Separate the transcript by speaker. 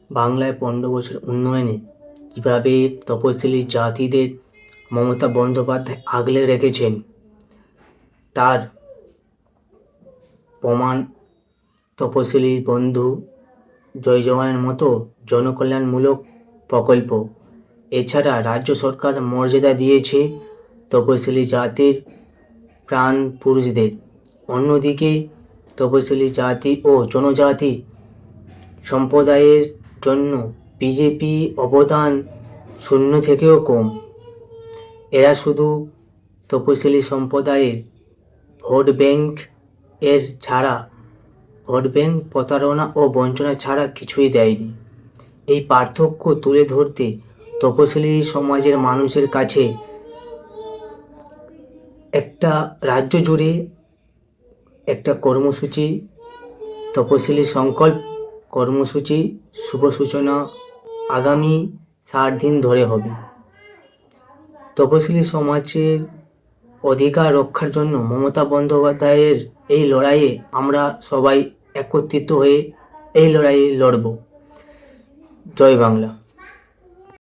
Speaker 1: বাংলায় 15 বছর উন্নয়নে কীভাবে তপশিলি জাতিদের মমতা বন্দ্যোপাধ্যায় আগলে রেখেছেন তার প্রমাণ তপশিলি বন্ধু জয় জওয়ানের মতো জনকল্যাণমূলক প্রকল্প। এছাড়া রাজ্য সরকার মর্যাদা দিয়েছে তপশিলি জাতির প্রাণ পুরুষদের। অন্যদিকে তপশিলি জাতি ও জনজাতি সম্প্রদায়ের জন্য বিজেপি অবদান শূন্য থেকেও কম। এরা শুধু তপশিলি সম্প্রদায়ের ভোট ব্যাংক প্রতারণা ও বঞ্চনা ছাড়া কিছুই দেয়নি। এই পার্থক্য তুলে ধরতে তপশিলি সমাজের মানুষের কাছে একটা রাজ্য জুড়ে একটা কর্মসূচি, তপশিলি সংকল্প কর্মসূচি শুভ সূচনা আগামী 60 দিন ধরে হবে। তপশিলি সমাজের অধিকার রক্ষার জন্য মমতা বন্দ্যোপাধ্যায়ের এই লড়াইয়ে আমরা সবাই একত্রিত হয়ে এই লড়াইয়ে লড়ব। জয় বাংলা।